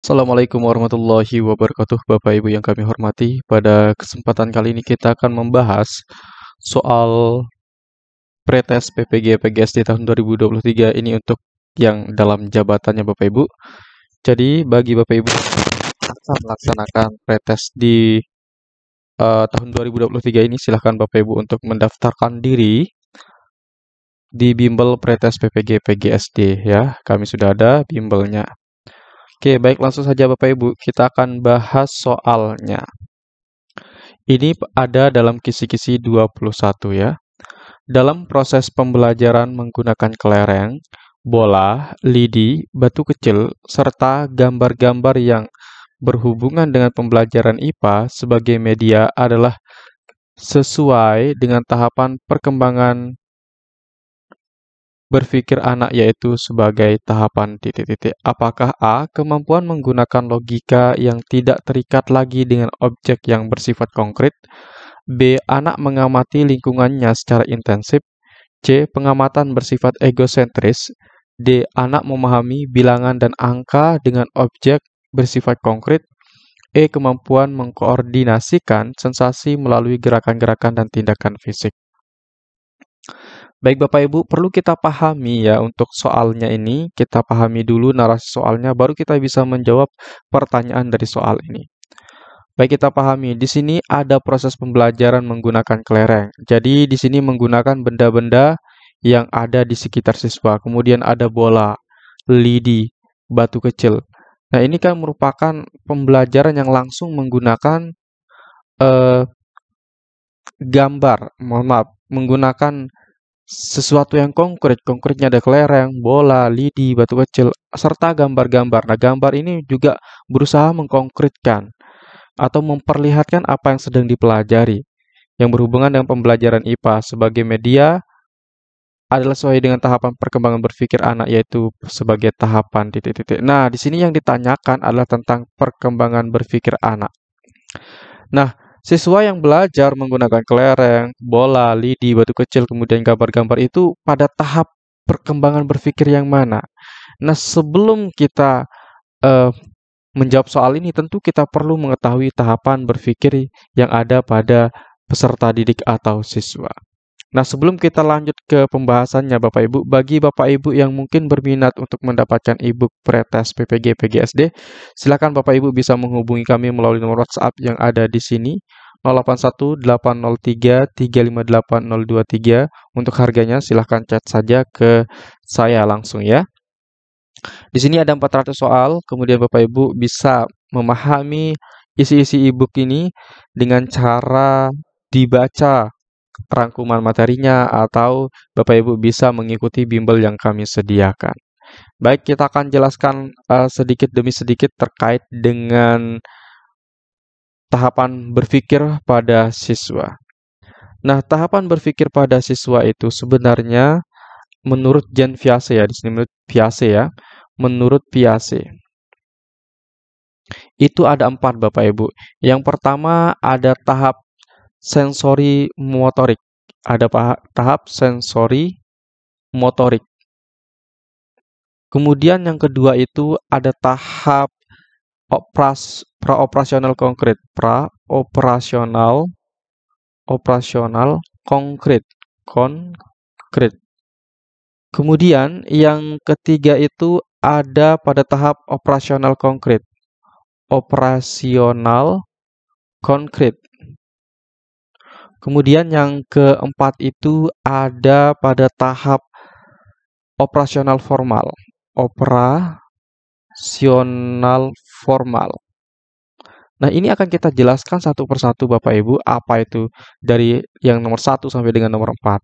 Assalamualaikum warahmatullahi wabarakatuh, Bapak Ibu yang kami hormati. Pada kesempatan kali ini kita akan membahas soal pretest PPG PGSD tahun 2023 ini untuk yang dalam jabatannya Bapak Ibu. Jadi bagi Bapak Ibu yang akan melaksanakan pretest di tahun 2023 ini, silahkan Bapak Ibu untuk mendaftarkan diri di bimbel pretest PPG PGSD ya. Kami sudah ada bimbelnya. Oke, baik, langsung saja Bapak Ibu, kita akan bahas soalnya. Ini ada dalam kisi-kisi 21 ya. Dalam proses pembelajaran menggunakan kelereng, bola, lidi, batu kecil, serta gambar-gambar yang berhubungan dengan pembelajaran IPA sebagai media adalah sesuai dengan tahapan perkembangan berpikir anak, yaitu sebagai tahapan titik-titik. Apakah A. Kemampuan menggunakan logika yang tidak terikat lagi dengan objek yang bersifat konkret. B. Anak mengamati lingkungannya secara intensif. C. Pengamatan bersifat egosentris. D. Anak memahami bilangan dan angka dengan objek bersifat konkret. E. Kemampuan mengkoordinasikan sensasi melalui gerakan-gerakan dan tindakan fisik. Baik Bapak Ibu, perlu kita pahami ya untuk soalnya ini, kita pahami dulu narasi soalnya, baru kita bisa menjawab pertanyaan dari soal ini. Baik, kita pahami, di sini ada proses pembelajaran menggunakan kelereng. Jadi di sini menggunakan benda-benda yang ada di sekitar siswa. Kemudian ada bola, lidi, batu kecil. Nah, ini kan merupakan pembelajaran yang langsung menggunakan eh, gambar, mohon maaf, menggunakan sesuatu yang konkret. Konkretnya ada kelereng, bola, lidi, batu kecil, serta gambar-gambar. Nah, gambar ini juga berusaha mengkonkretkan atau memperlihatkan apa yang sedang dipelajari yang berhubungan dengan pembelajaran IPA sebagai media adalah sesuai dengan tahapan perkembangan berpikir anak, yaitu sebagai tahapan titik-titik. Nah, di sini yang ditanyakan adalah tentang perkembangan berpikir anak. Nah, siswa yang belajar menggunakan kelereng, bola, lidi, batu kecil, kemudian gambar-gambar itu pada tahap perkembangan berpikir yang mana? Nah, sebelum kita eh, menjawab soal ini, tentu kita perlu mengetahui tahapan berpikir yang ada pada peserta didik atau siswa. Nah, sebelum kita lanjut ke pembahasannya, Bapak Ibu, bagi Bapak Ibu yang mungkin berminat untuk mendapatkan e-book pretest PPG PGSD, silakan Bapak Ibu bisa menghubungi kami melalui nomor WhatsApp yang ada di sini, 081803358023. Untuk harganya, silahkan chat saja ke saya langsung ya. Di sini ada 400 soal, kemudian Bapak Ibu bisa memahami isi-isi e-book ini dengan cara dibaca rangkuman materinya atau Bapak Ibu bisa mengikuti bimbel yang kami sediakan. Baik, kita akan jelaskan sedikit demi sedikit terkait dengan tahapan berpikir pada siswa. Nah, tahapan berpikir pada siswa itu sebenarnya menurut Jean Piaget ya, di sini menurut Piaget ya, menurut Piaget itu ada 4 Bapak Ibu. Yang pertama ada tahap sensori motorik. Ada tahap sensori motorik. Kemudian yang kedua itu ada tahap praoperasional konkret. Operasional konkret. Konkret. Kemudian yang ketiga itu ada pada tahap operasional konkret. Operasional konkret. Kemudian yang keempat itu ada pada tahap operasional formal. Operasional formal. Nah, ini akan kita jelaskan satu persatu Bapak Ibu, apa itu dari yang nomor 1 sampai dengan nomor 4.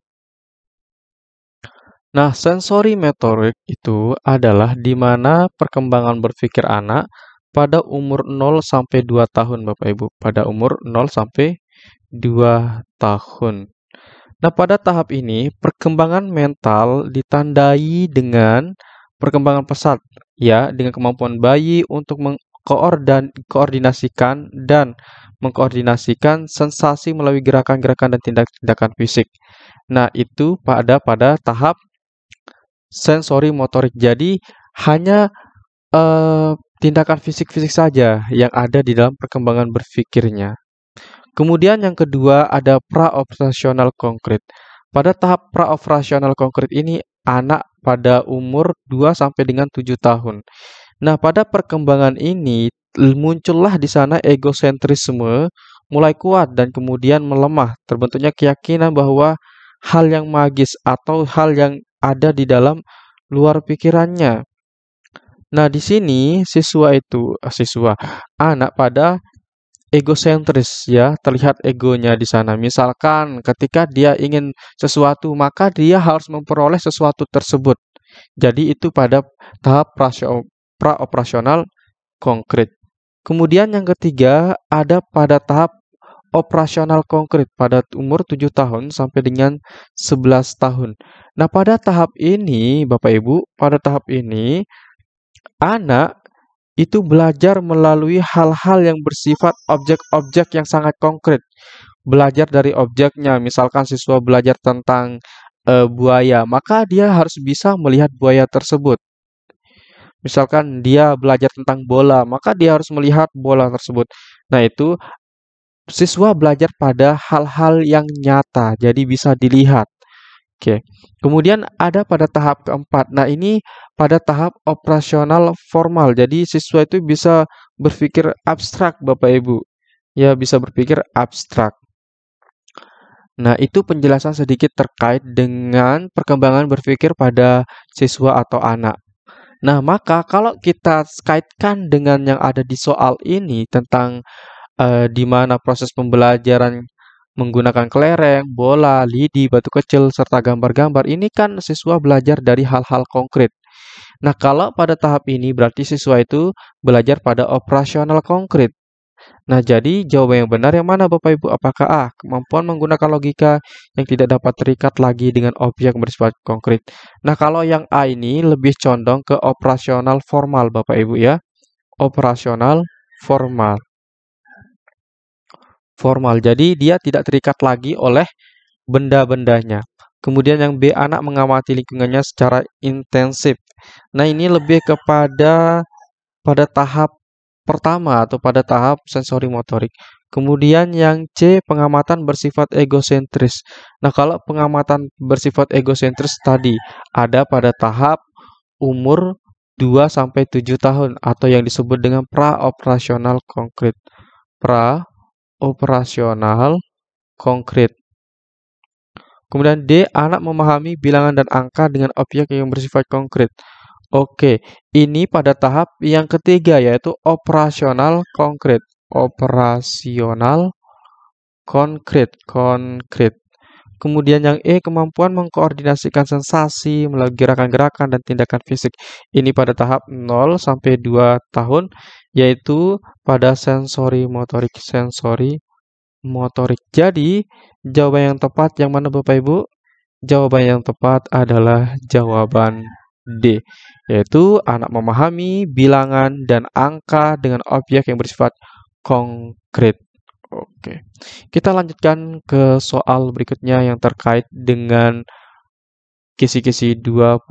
Nah, sensori motorik itu adalah di mana perkembangan berpikir anak pada umur 0 sampai 2 tahun Bapak Ibu. Pada umur 0 sampai 2 tahun. Nah, pada tahap ini perkembangan mental ditandai dengan perkembangan pesat ya, dengan kemampuan bayi untuk mengkoordinasikan dan mengkoordinasikan sensasi melalui gerakan-gerakan dan tindakan fisik. Nah, itu pada tahap sensori motorik. Jadi hanya tindakan fisik-fisik saja yang ada di dalam perkembangan berpikirnya. Kemudian yang kedua ada praoperasional konkret. Pada tahap praoperasional konkret ini anak pada umur 2 sampai dengan 7 tahun. Nah, pada perkembangan ini muncullah di sana egosentrisme mulai kuat dan kemudian melemah. Terbentuknya keyakinan bahwa hal yang magis atau hal yang ada di dalam luar pikirannya. Nah, di sini anak pada egosentris ya, terlihat egonya di sana. Misalkan ketika dia ingin sesuatu, maka dia harus memperoleh sesuatu tersebut. Jadi itu pada tahap praoperasional konkret. Kemudian yang ketiga ada pada tahap operasional konkret pada umur 7 tahun sampai dengan 11 tahun. Nah, pada tahap ini Bapak Ibu, pada tahap ini anak itu belajar melalui hal-hal yang bersifat objek-objek yang sangat konkret. Belajar dari objeknya, misalkan siswa belajar tentang buaya, maka dia harus bisa melihat buaya tersebut. Misalkan dia belajar tentang bola, maka dia harus melihat bola tersebut. Nah, itu siswa belajar pada hal-hal yang nyata, jadi bisa dilihat. Oke. Kemudian ada pada tahap keempat. Nah, ini pada tahap operasional formal. Jadi siswa itu bisa berpikir abstrak, Bapak Ibu. Ya, bisa berpikir abstrak. Nah, itu penjelasan sedikit terkait dengan perkembangan berpikir pada siswa atau anak. Nah, maka kalau kita kaitkan dengan yang ada di soal ini tentang di mana proses pembelajaran menggunakan kelereng, bola, lidi, batu kecil, serta gambar-gambar, ini kan siswa belajar dari hal-hal konkret. Nah, kalau pada tahap ini berarti siswa itu belajar pada operasional konkret. Nah, jadi jawaban yang benar yang mana Bapak Ibu? Apakah A, kemampuan menggunakan logika yang tidak dapat terikat lagi dengan objek yang bersifat konkret? Nah, kalau yang A ini lebih condong ke operasional formal Bapak Ibu ya. Operasional formal. Formal. Jadi dia tidak terikat lagi oleh benda-bendanya. Kemudian yang B, anak mengamati lingkungannya secara intensif. Nah, ini lebih kepada pada tahap pertama atau pada tahap sensori motorik. Kemudian yang C, pengamatan bersifat egosentris. Nah, kalau pengamatan bersifat egosentris tadi ada pada tahap umur 2 sampai 7 tahun atau yang disebut dengan praoperasional konkret. Praoperasional konkret. Kemudian D, anak memahami bilangan dan angka dengan objek yang bersifat konkret. Oke, ini pada tahap yang ketiga yaitu operasional konkret. Operasional konkret. Kemudian yang E, kemampuan mengkoordinasikan sensasi melalui gerakan-gerakan dan tindakan fisik. Ini pada tahap 0 sampai 2 tahun yaitu pada sensori motorik. Jadi, jawaban yang tepat yang mana Bapak Ibu? Jawaban yang tepat adalah jawaban D, yaitu anak memahami bilangan dan angka dengan objek yang bersifat konkret. Oke. Kita lanjutkan ke soal berikutnya yang terkait dengan kisi-kisi 21.